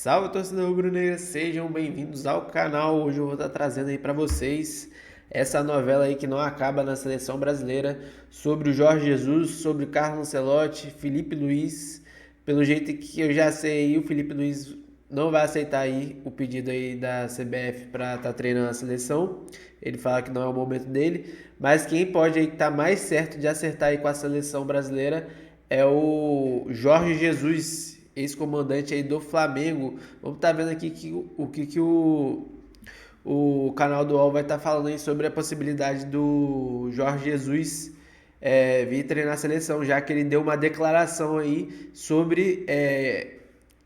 Salve, torcedor rubro-negra, sejam bem-vindos ao canal. Hoje eu vou estar trazendo aí para vocês essa novela aí que não acaba na seleção brasileira, sobre o Jorge Jesus, sobre o Carlo Ancelotti, Felipe Luiz. Pelo jeito que eu já sei aí, o Felipe Luiz não vai aceitar aí o pedido aí da CBF para estar treinando a seleção. Ele fala que não é o momento dele, mas quem pode aí estar mais certo de acertar aí com a seleção brasileira é o Jorge Jesus, ex-comandante aí do Flamengo. Vamos estar vendo aqui o canal do UOL vai estar falando aí sobre a possibilidade do Jorge Jesus vir treinar a seleção, já que ele deu uma declaração aí sobre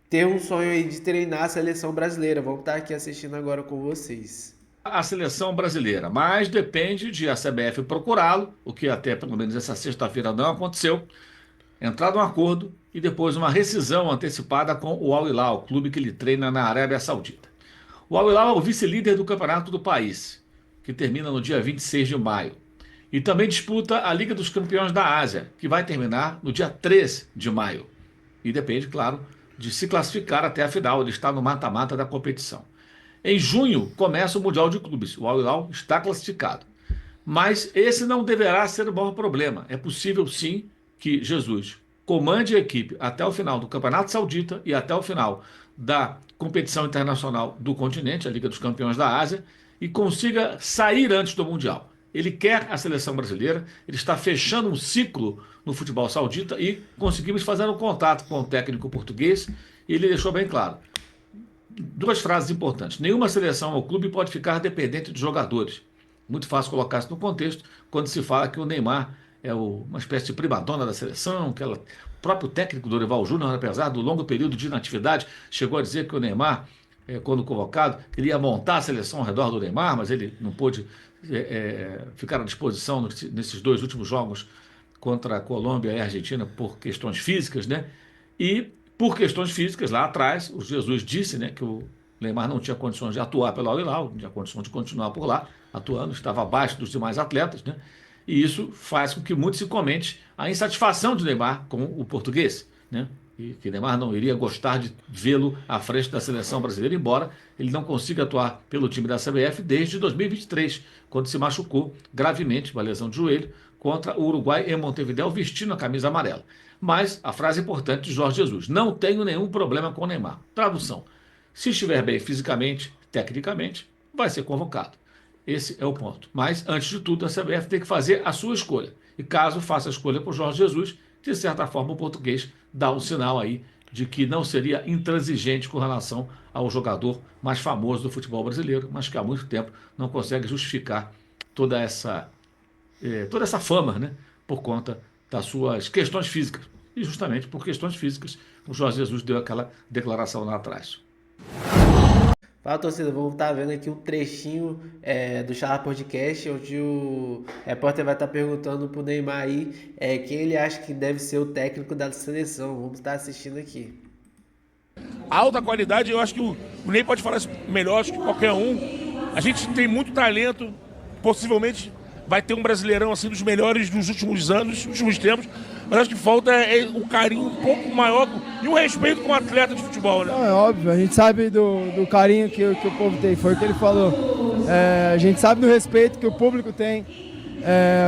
ter um sonho aí de treinar a seleção brasileira. Vamos estar aqui assistindo agora com vocês. A seleção brasileira, mas depende de a CBF procurá-lo, o que até pelo menos essa sexta-feira não aconteceu, entrar num acordo e depois uma rescisão antecipada com o Al Hilal, o clube que ele treina na Arábia Saudita. O Al Hilal é o vice-líder do campeonato do país, que termina no dia 26 de maio. E também disputa a Liga dos Campeões da Ásia, que vai terminar no dia 3 de maio. E depende, claro, de se classificar até a final. Ele está no mata-mata da competição. Em junho começa o Mundial de Clubes. O Al Hilal está classificado. Mas esse não deverá ser o maior problema. É possível sim que Jesus comande a equipe até o final do Campeonato Saudita e até o final da competição internacional do continente, a Liga dos Campeões da Ásia, e consiga sair antes do Mundial. Ele quer a seleção brasileira, ele está fechando um ciclo no futebol saudita e conseguimos fazer um contato com o técnico português e ele deixou bem claro. Duas frases importantes. Nenhuma seleção ou clube pode ficar dependente de jogadores. Muito fácil colocar isso no contexto quando se fala que o Neymar é uma espécie de primadona da seleção, o próprio técnico Dorival Júnior, apesar do longo período de inatividade, chegou a dizer que o Neymar, quando convocado, ele ia montar a seleção ao redor do Neymar, mas ele não pôde ficar à disposição nesses dois últimos jogos contra a Colômbia e a Argentina por questões físicas, né? E por questões físicas, lá atrás, o Jesus disse, né, que o Neymar não tinha condições de atuar pelo Al Hilal, não tinha condições de continuar por lá, atuando, estava abaixo dos demais atletas, né? E isso faz com que muito se comente a insatisfação de Neymar com o português, né? E que Neymar não iria gostar de vê-lo à frente da seleção brasileira, embora ele não consiga atuar pelo time da CBF desde 2023, quando se machucou gravemente, uma lesão de joelho, contra o Uruguai em Montevidéu, vestindo a camisa amarela. Mas a frase importante de Jorge Jesus: não tenho nenhum problema com o Neymar. Tradução: se estiver bem fisicamente, tecnicamente, vai ser convocado. Esse é o ponto. Mas, antes de tudo, a CBF tem que fazer a sua escolha. E caso faça a escolha por Jorge Jesus, de certa forma o português dá um sinal aí de que não seria intransigente com relação ao jogador mais famoso do futebol brasileiro, mas que há muito tempo não consegue justificar toda essa fama, né, por conta das suas questões físicas. E justamente por questões físicas, o Jorge Jesus deu aquela declaração lá atrás. Fala, torcida, vamos estar vendo aqui um trechinho do Charla Podcast, onde o repórter vai estar perguntando pro Neymar aí quem ele acha que deve ser o técnico da seleção. Vamos estar assistindo aqui. Alta qualidade, eu acho que o Ney pode falar isso melhor que qualquer um. A gente tem muito talento, possivelmente vai ter um Brasileirão assim dos melhores dos últimos anos, dos últimos tempos, mas acho que falta um carinho um pouco maior e um respeito com o atleta de futebol, né? Não, é óbvio, a gente sabe do carinho que o povo tem, foi o que ele falou. A gente sabe do respeito que o público tem,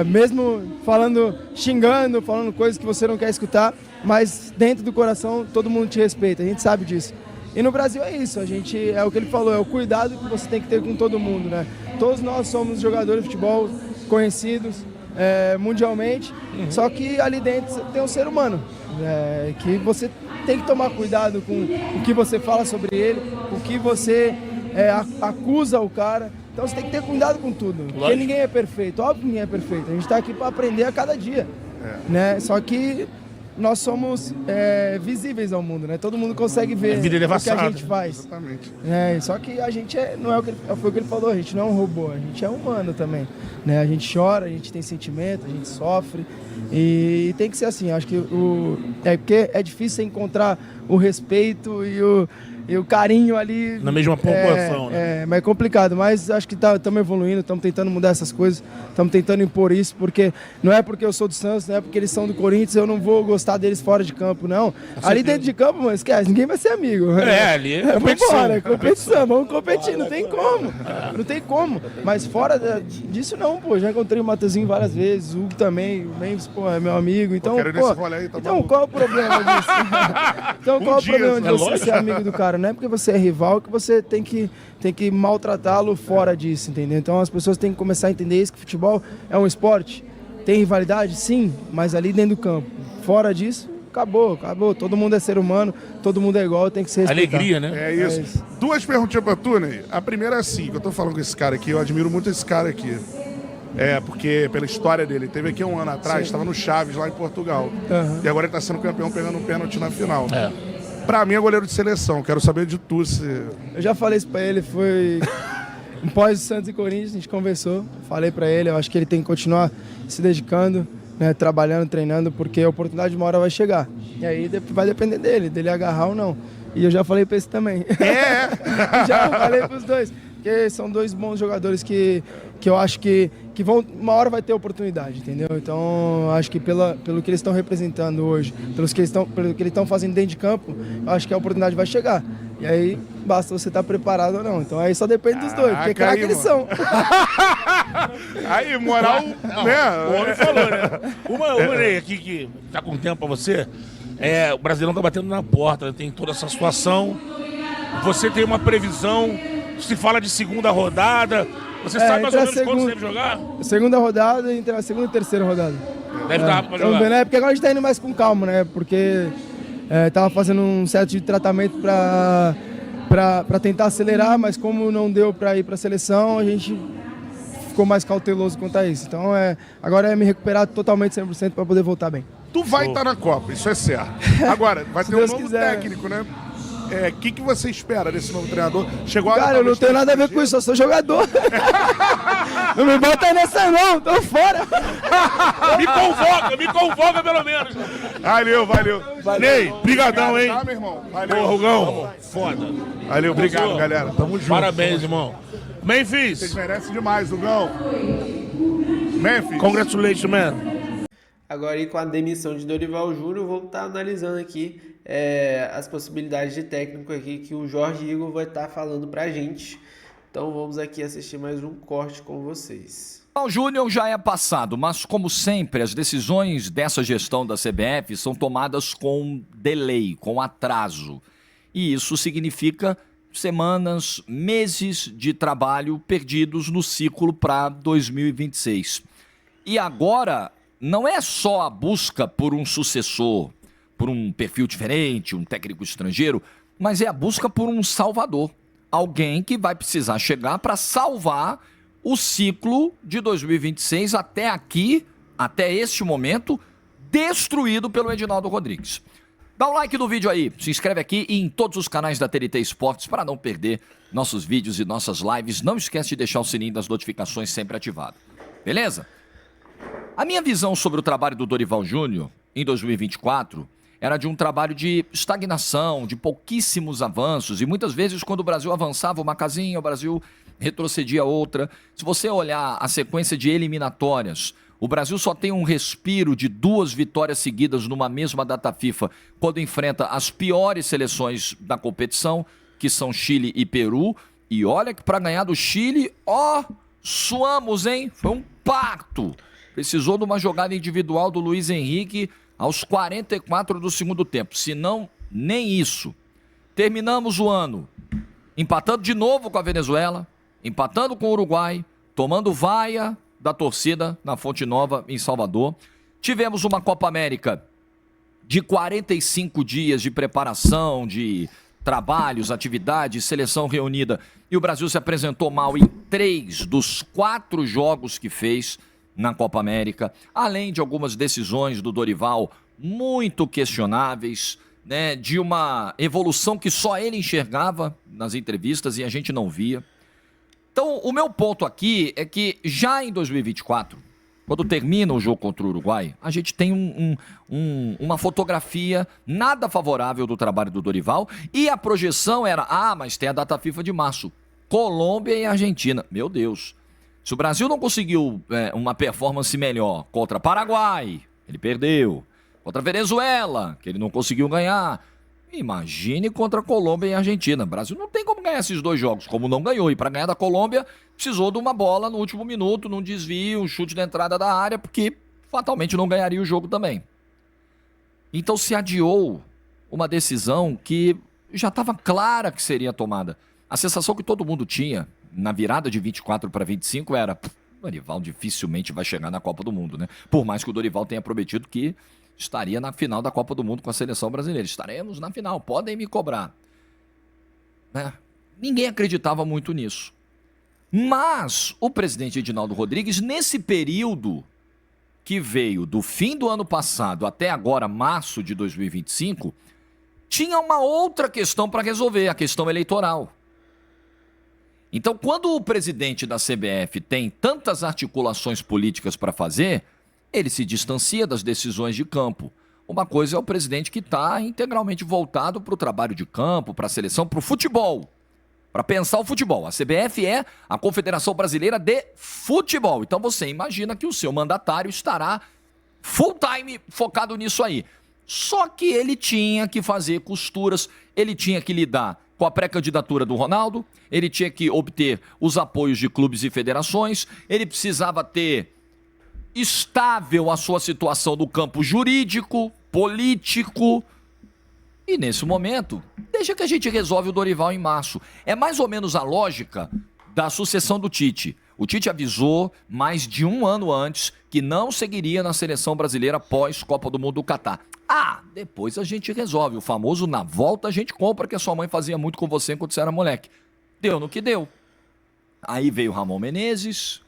mesmo falando, xingando, falando coisas que você não quer escutar, mas dentro do coração todo mundo te respeita, a gente sabe disso. E no Brasil é isso, é o que ele falou, é o cuidado que você tem que ter com todo mundo, né? Todos nós somos jogadores de futebol conhecidos mundialmente, só que ali dentro tem um ser humano, que você tem que tomar cuidado com o que você fala sobre ele, o que você acusa o cara. Então você tem que ter cuidado com tudo, porque ninguém é perfeito, óbvio que ninguém é perfeito, a gente está aqui para aprender a cada dia, né? Só que nós somos visíveis ao mundo, né? Todo mundo consegue ver o que a gente faz. Exatamente. Só que a gente não é foi o que ele falou, a gente não é um robô, a gente é humano também, né? A gente chora, a gente tem sentimento, a gente sofre e tem que ser assim. Acho que porque é difícil encontrar o respeito e o carinho ali. Na mesma proporção, né? Mas é complicado, mas acho que estamos evoluindo, estamos tentando mudar essas coisas, estamos tentando impor isso, porque não é porque eu sou do Santos, não é porque eles são do Corinthians, eu não vou gostar deles fora de campo, não. Ali dentro de campo, mano, esquece, ninguém vai ser amigo. Ali é competição. Vambora, competição, vamos competir, não tem como. Não tem como. Mas fora disso não, pô, já encontrei o Matheusinho várias vezes, o Hugo também, o Mendes, pô, é meu amigo, então, então qual é o problema disso? Então qual é o problema de você ser amigo do cara? Não é porque você é rival que você tem que maltratá-lo fora disso, entendeu? Então as pessoas têm que começar a entender isso, que futebol é um esporte. Tem rivalidade? Sim, mas ali dentro do campo. Fora disso, acabou. Todo mundo é ser humano, todo mundo é igual, tem que se respeitar. Alegria, né? É isso. Duas perguntinhas pra tu, Ney. A primeira é assim, que eu tô falando com esse cara aqui, eu admiro muito esse cara aqui. Porque pela história dele, teve aqui um ano atrás, estava no Chaves, lá em Portugal. E agora ele tá sendo campeão pegando um pênalti na final. Pra mim é goleiro de seleção, quero saber de tu se... Eu já falei isso pra ele, foi um pós Santos e Corinthians, a gente conversou, falei pra ele, eu acho que ele tem que continuar se dedicando, né, trabalhando, treinando, porque a oportunidade de uma hora vai chegar. E aí vai depender dele agarrar ou não. E eu já falei pra esse também. Já falei pros dois. Porque são dois bons jogadores que eu acho que vão, uma hora vai ter oportunidade, entendeu? Então, acho que pelo que eles estão representando hoje, pelo que eles estão fazendo dentro de campo, eu acho que a oportunidade vai chegar. E aí, basta você estar preparado ou não. Então, aí só depende dos dois, porque craque eles são. Aí, moral, né? O homem falou, né? Uma Ney aqui que tá com tempo pra você, o Brasileirão tá batendo na porta, tem toda essa situação. Você tem uma previsão, se fala de segunda rodada, você sabe mais ou menos quando você deve jogar? Segunda rodada, entre a segunda e terceira rodada. Deve dar pra jogar. Porque agora a gente tá indo mais com calma, né? Porque tava fazendo um certo de tratamento pra tentar acelerar, mas como não deu pra ir pra seleção, a gente ficou mais cauteloso quanto a isso. Então agora é me recuperar totalmente 100% pra poder voltar bem. Tu vai estar na Copa, isso é certo. Agora, vai ter um Deus novo quiser. técnico, né? O que você espera desse novo treinador? Chegou a Cara, eu não tenho nada a ver com isso, eu sou jogador. Não me bota nessa não, tô fora. Me convoca pelo menos. Valeu. Ney, brigadão, hein? Tá, meu irmão? Valeu. Ô, Rugão, foda. Valeu, obrigado, galera. Tamo junto. Parabéns, irmão. Vocês Memphis, merecem demais, Hugão. Memphis. congratulations, man. Agora, aí, com a demissão de Dorival Júnior, vamos estar analisando aqui as possibilidades de técnico aqui que o Jorge Igor vai estar falando pra gente. Então vamos aqui assistir mais um corte com vocês. O Júnior já é passado, mas como sempre, as decisões dessa gestão da CBF são tomadas com delay, com atraso. E isso significa semanas, meses de trabalho perdidos no ciclo para 2026. E agora, não é só a busca por um sucessor, por um perfil diferente, um técnico estrangeiro, mas é a busca por um salvador. Alguém que vai precisar chegar para salvar o ciclo de 2026 até aqui, até este momento, destruído pelo Edinaldo Rodrigues. Dá um like no vídeo aí, se inscreve aqui e em todos os canais da TNT Esportes para não perder nossos vídeos e nossas lives. Não esquece de deixar o sininho das notificações sempre ativado. Beleza? A minha visão sobre o trabalho do Dorival Júnior em 2024 era de um trabalho de estagnação, de pouquíssimos avanços, e muitas vezes quando o Brasil avançava uma casinha, o Brasil retrocedia outra. Se você olhar a sequência de eliminatórias, o Brasil só tem um respiro de 2 vitórias seguidas numa mesma data FIFA, quando enfrenta as piores seleções da competição, que são Chile e Peru. E olha que para ganhar do Chile, suamos, hein? Foi um parto. Precisou de uma jogada individual do Luiz Henrique aos 44 do segundo tempo. Se não, nem isso. Terminamos o ano empatando de novo com a Venezuela, empatando com o Uruguai, tomando vaia da torcida na Fonte Nova, em Salvador. Tivemos uma Copa América de 45 dias de preparação, de trabalhos, atividades, seleção reunida. E o Brasil se apresentou mal em 3 dos 4 jogos que fez na Copa América, além de algumas decisões do Dorival muito questionáveis, né, de uma evolução que só ele enxergava nas entrevistas e a gente não via. Então, o meu ponto aqui é que já em 2024, quando termina o jogo contra o Uruguai, a gente tem uma fotografia nada favorável do trabalho do Dorival e a projeção era, mas tem a data FIFA de março, Colômbia e Argentina. Meu Deus, se o Brasil não conseguiu uma performance melhor contra Paraguai, ele perdeu, contra Venezuela, que ele não conseguiu ganhar, imagine contra Colômbia e Argentina. O Brasil não tem como ganhar esses 2 jogos, como não ganhou. E para ganhar da Colômbia, precisou de uma bola no último minuto, num desvio, um chute da entrada da área, porque fatalmente não ganharia o jogo também. Então se adiou uma decisão que já estava clara que seria tomada. A sensação que todo mundo tinha na virada de 24 para 25 era: o Dorival dificilmente vai chegar na Copa do Mundo, né? Por mais que o Dorival tenha prometido que estaria na final da Copa do Mundo com a seleção brasileira. Estaremos na final, podem me cobrar. Ninguém acreditava muito nisso. Mas o presidente Edinaldo Rodrigues, nesse período que veio do fim do ano passado até agora, março de 2025, tinha uma outra questão para resolver, a questão eleitoral. Então, quando o presidente da CBF tem tantas articulações políticas para fazer, ele se distancia das decisões de campo. Uma coisa é o presidente que está integralmente voltado para o trabalho de campo, para a seleção, para o futebol, para pensar o futebol. A CBF é a Confederação Brasileira de Futebol. Então você imagina que o seu mandatário estará full time focado nisso aí. Só que ele tinha que fazer costuras, ele tinha que lidar com a pré-candidatura do Ronaldo, ele tinha que obter os apoios de clubes e federações, ele precisava ter estável a sua situação do campo jurídico, político. E nesse momento, deixa que a gente resolve o Dorival em março. É mais ou menos a lógica da sucessão do Tite. O Tite avisou mais de 1 ano antes que não seguiria na seleção brasileira após Copa do Mundo do Catar. Depois a gente resolve. O famoso na volta a gente compra, que a sua mãe fazia muito com você enquanto você era moleque. Deu no que deu. Aí veio o Ramon Menezes,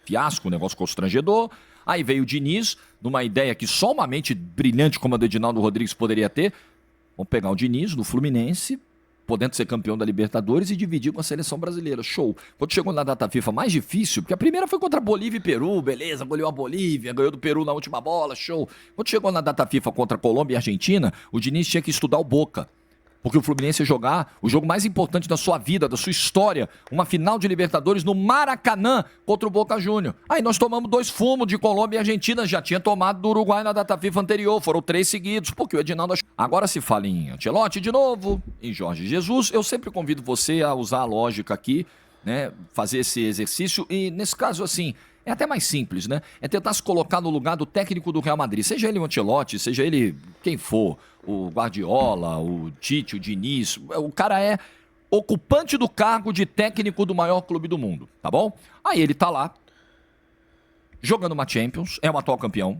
fiasco, um negócio constrangedor. Aí veio o Diniz, numa ideia que só uma mente brilhante como a do Edinaldo Rodrigues poderia ter. Vamos pegar o Diniz no Fluminense, podendo ser campeão da Libertadores e dividir com a seleção brasileira. Show. Quando chegou na data FIFA mais difícil, porque a primeira foi contra Bolívia e Peru, beleza, goleou a Bolívia, ganhou do Peru na última bola, show. Quando chegou na data FIFA contra Colômbia e Argentina, o Diniz tinha que estudar o Boca. Porque o Fluminense ia jogar o jogo mais importante da sua vida, da sua história, uma final de Libertadores no Maracanã contra o Boca Júnior. Aí nós tomamos 2 fumos de Colômbia e Argentina, já tinha tomado do Uruguai na data FIFA anterior, foram 3 seguidos, porque o Edinaldo... Agora se fala em Ancelotti de novo, em Jorge Jesus. Eu sempre convido você a usar a lógica aqui, né, fazer esse exercício, e nesse caso assim, é até mais simples, né? É tentar se colocar no lugar do técnico do Real Madrid, seja ele o Ancelotti, seja ele quem for, o Guardiola, o Tite, o Diniz, o cara é ocupante do cargo de técnico do maior clube do mundo, tá bom? Aí ele tá lá, jogando uma Champions, é o atual campeão,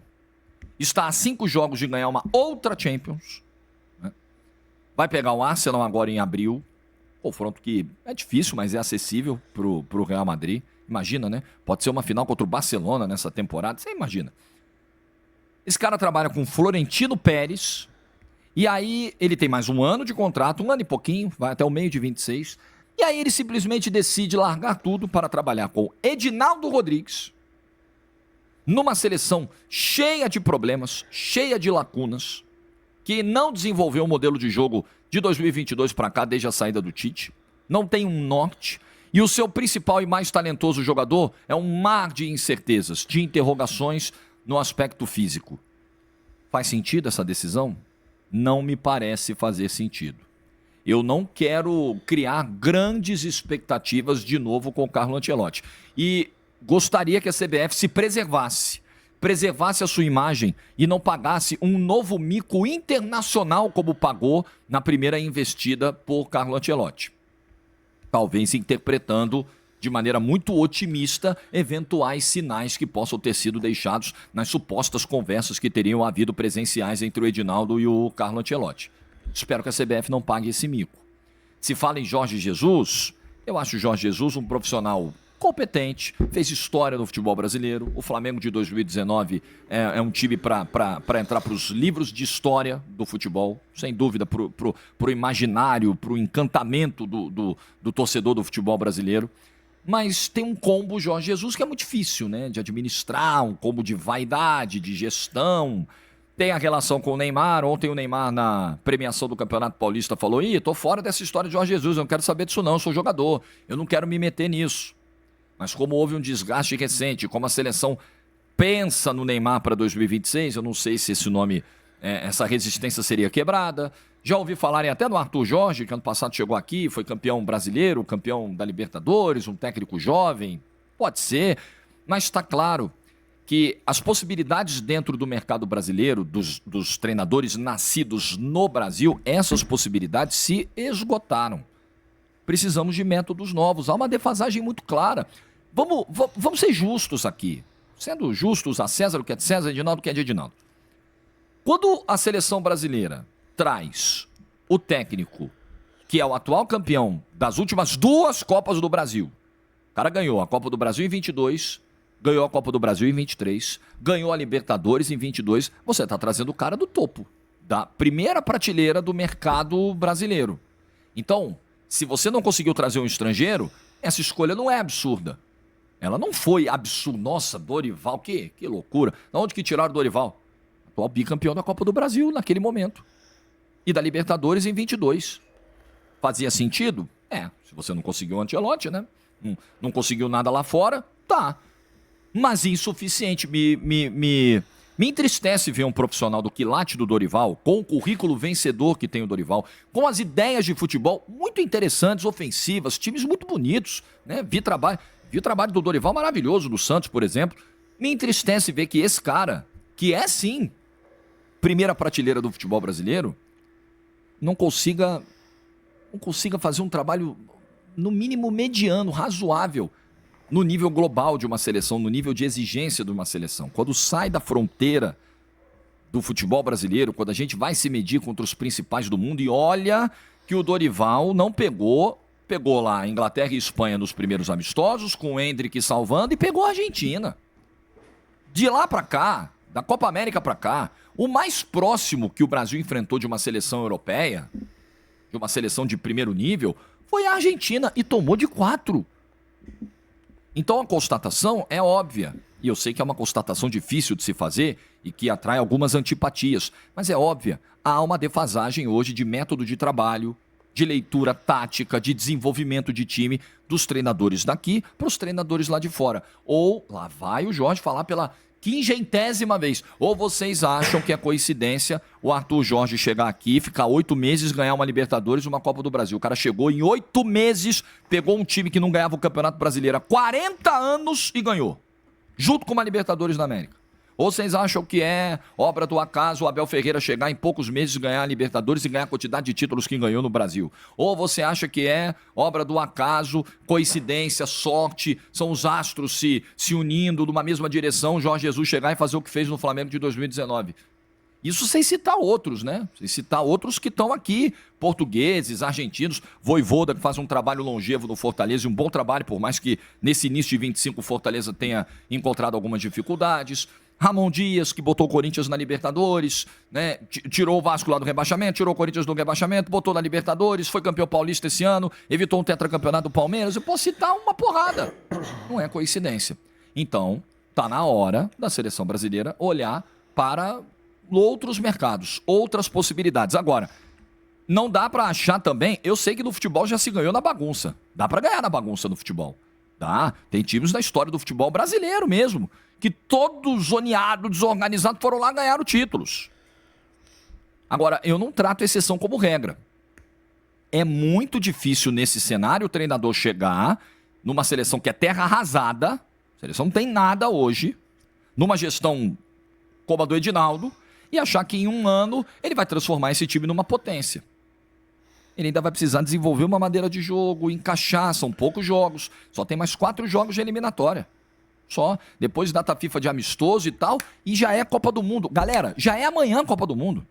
está a 5 jogos de ganhar uma outra Champions, né? Vai pegar o Arsenal agora em abril, confronto que é difícil, mas é acessível pro Real Madrid. Imagina, né? Pode ser uma final contra o Barcelona nessa temporada, você imagina. Esse cara trabalha com Florentino Pérez, e aí ele tem mais 1 ano de contrato, 1 ano e pouquinho, vai até o meio de 26, e aí ele simplesmente decide largar tudo para trabalhar com Edinaldo Rodrigues, numa seleção cheia de problemas, cheia de lacunas, que não desenvolveu o modelo de jogo de 2022 para cá, desde a saída do Tite, não tem um norte, e o seu principal e mais talentoso jogador é um mar de incertezas, de interrogações no aspecto físico. Faz sentido essa decisão? Não me parece fazer sentido. Eu não quero criar grandes expectativas de novo com o Carlo Ancelotti. E gostaria que a CBF se preservasse a sua imagem e não pagasse um novo mico internacional como pagou na primeira investida por Carlo Ancelotti. Talvez interpretando de maneira muito otimista eventuais sinais que possam ter sido deixados nas supostas conversas que teriam havido presenciais entre o Edinaldo e o Carlo Ancelotti. Espero que a CBF não pague esse mico. Se fala em Jorge Jesus, eu acho o Jorge Jesus um profissional competente, fez história no futebol brasileiro. O Flamengo de 2019 é um time para entrar para os livros de história do futebol, sem dúvida, pro imaginário, pro encantamento do torcedor do futebol brasileiro. Mas tem um combo Jorge Jesus que é muito difícil, né? De administrar, um combo de vaidade, de gestão. Tem a relação com o Neymar. Ontem o Neymar, na premiação do Campeonato Paulista, falou: tô fora dessa história de Jorge Jesus, eu não quero saber disso não, eu sou jogador, eu não quero me meter nisso. Mas como houve um desgaste recente, como a seleção pensa no Neymar para 2026, eu não sei se esse nome, essa resistência seria quebrada. Já ouvi falarem até do Arthur Jorge, que ano passado chegou aqui, foi campeão brasileiro, campeão da Libertadores, um técnico jovem. Pode ser, mas está claro que as possibilidades dentro do mercado brasileiro, dos treinadores nascidos no Brasil, essas possibilidades se esgotaram. Precisamos de métodos novos. Há uma defasagem muito clara. Vamos ser justos aqui. Sendo justos, a César o que é de César, Edinaldo o que é de Edinaldo. Quando a seleção brasileira traz o técnico, que é o atual campeão das últimas 2 Copas do Brasil, o cara ganhou a Copa do Brasil em 22, ganhou a Copa do Brasil em 23, ganhou a Libertadores em 22, você está trazendo o cara do topo, da primeira prateleira do mercado brasileiro. Então, se você não conseguiu trazer um estrangeiro, essa escolha não é absurda. Ela não foi absurda. Nossa, Dorival, que loucura. De onde que tiraram o Dorival? Atual bicampeão da Copa do Brasil naquele momento. E da Libertadores em 22. Fazia sentido? Se você não conseguiu o Ancelotti, né? Não conseguiu nada lá fora, tá. Mas insuficiente. Me entristece ver um profissional do quilate do Dorival, com o currículo vencedor que tem o Dorival, com as ideias de futebol muito interessantes, ofensivas, times muito bonitos, né? Vi o trabalho do Dorival maravilhoso, do Santos, por exemplo. Me entristece ver que esse cara, que é sim primeira prateleira do futebol brasileiro, não consiga fazer um trabalho, no mínimo, mediano, razoável, no nível global de uma seleção, no nível de exigência de uma seleção. Quando sai da fronteira do futebol brasileiro, quando a gente vai se medir contra os principais do mundo, e olha que o Dorival não pegou lá Inglaterra e Espanha nos primeiros amistosos, com o Endrick salvando, e pegou a Argentina. De lá pra cá, da Copa América pra cá, o mais próximo que o Brasil enfrentou de uma seleção europeia, de uma seleção de primeiro nível, foi a Argentina, e tomou de 4. Então a constatação é óbvia, e eu sei que é uma constatação difícil de se fazer e que atrai algumas antipatias, mas é óbvia, há uma defasagem hoje de método de trabalho, de leitura tática, de desenvolvimento de time dos treinadores daqui para os treinadores lá de fora. Ou, lá vai o Jorge falar pela 50ª vez, ou vocês acham que é coincidência o Arthur Jorge chegar aqui, ficar 8 meses, ganhar uma Libertadores e uma Copa do Brasil? O cara chegou em 8 meses, pegou um time que não ganhava o Campeonato Brasileiro há 40 anos e ganhou, junto com uma Libertadores da América. Ou vocês acham que é obra do acaso o Abel Ferreira chegar em poucos meses, ganhar a Libertadores e ganhar a quantidade de títulos que ganhou no Brasil? Ou você acha que é obra do acaso, coincidência, sorte, são os astros se unindo numa mesma direção, Jorge Jesus chegar e fazer o que fez no Flamengo de 2019? Isso sem citar outros, né? Sem citar outros que estão aqui, portugueses, argentinos, Vojvoda, que faz um trabalho longevo no Fortaleza, e um bom trabalho, por mais que nesse início de 25 o Fortaleza tenha encontrado algumas dificuldades. Ramon Dias, que botou o Corinthians na Libertadores, né? Tirou o Vasco lá do rebaixamento, tirou o Corinthians do rebaixamento, botou na Libertadores, foi campeão paulista esse ano, evitou um tetracampeonato do Palmeiras. Eu posso citar uma porrada. Não é coincidência. Então, tá na hora da seleção brasileira olhar para outros mercados, outras possibilidades. Agora, não dá pra achar também, eu sei que no futebol já se ganhou na bagunça. Dá pra ganhar na bagunça no futebol. Dá. Tem times da história do futebol brasileiro mesmo, que todos zoneados, desorganizados, foram lá ganhar títulos. Agora, eu não trato exceção como regra. É muito difícil nesse cenário o treinador chegar numa seleção que é terra arrasada, a seleção não tem nada hoje, numa gestão como a do Edinaldo, e achar que em um ano ele vai transformar esse time numa potência. Ele ainda vai precisar desenvolver uma maneira de jogo, encaixar, são poucos jogos, só tem mais 4 jogos de eliminatória. Só, depois data FIFA de amistoso e tal, e já é Copa do Mundo. Galera, já é amanhã a Copa do Mundo.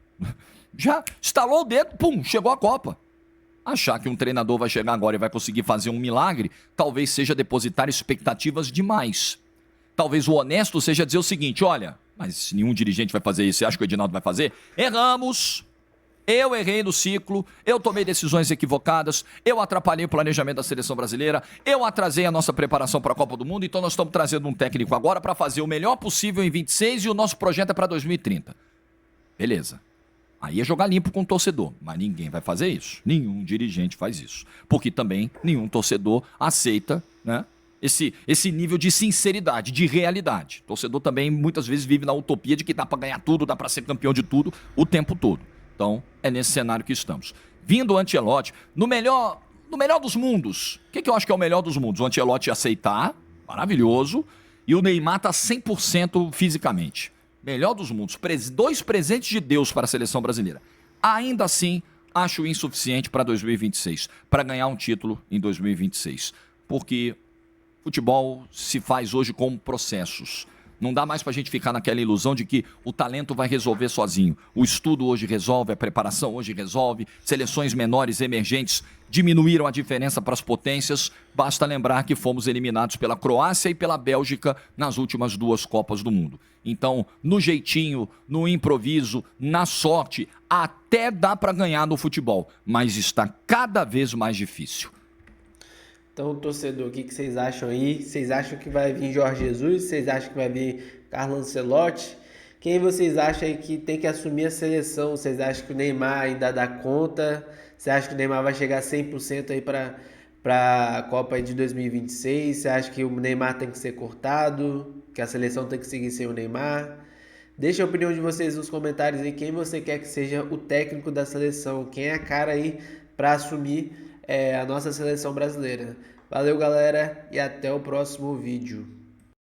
Já estalou o dedo, pum, chegou a Copa. Achar que um treinador vai chegar agora e vai conseguir fazer um milagre, talvez seja depositar expectativas demais. Talvez o honesto seja dizer o seguinte, olha, mas nenhum dirigente vai fazer isso, você acha que o Edinaldo vai fazer? Erramos! Eu errei no ciclo, eu tomei decisões equivocadas, eu atrapalhei o planejamento da seleção brasileira, eu atrasei a nossa preparação para a Copa do Mundo, então nós estamos trazendo um técnico agora para fazer o melhor possível em 26 e o nosso projeto é para 2030. Beleza. Aí é jogar limpo com o torcedor, mas ninguém vai fazer isso. Nenhum dirigente faz isso. Porque também nenhum torcedor aceita, né, esse nível de sinceridade, de realidade. O torcedor também muitas vezes vive na utopia de que dá para ganhar tudo, dá para ser campeão de tudo o tempo todo. Então, é nesse cenário que estamos. Vindo o Ancelotti, no melhor dos mundos. O que eu acho que é o melhor dos mundos? O Ancelotti aceitar, maravilhoso, e o Neymar tá 100% fisicamente. Melhor dos mundos. Dois presentes de Deus para a seleção brasileira. Ainda assim, acho insuficiente para 2026, para ganhar um título em 2026. Porque futebol se faz hoje com processos. Não dá mais pra gente ficar naquela ilusão de que o talento vai resolver sozinho. O estudo hoje resolve, a preparação hoje resolve, seleções menores emergentes diminuíram a diferença para as potências. Basta lembrar que fomos eliminados pela Croácia e pela Bélgica nas últimas 2 Copas do Mundo. Então, no jeitinho, no improviso, na sorte, até dá pra ganhar no futebol, mas está cada vez mais difícil. Então, torcedor, o que vocês acham aí? Vocês acham que vai vir Jorge Jesus? Vocês acham que vai vir Carlo Ancelotti? Quem vocês acham aí que tem que assumir a seleção? Vocês acham que o Neymar ainda dá conta? Você acha que o Neymar vai chegar a 100% aí para a Copa aí de 2026? Você acha que o Neymar tem que ser cortado? Que a seleção tem que seguir sem o Neymar? Deixa a opinião de vocês nos comentários aí. Quem você quer que seja o técnico da seleção? Quem é a cara aí para assumir a nossa seleção brasileira? Valeu, galera, e até o próximo vídeo.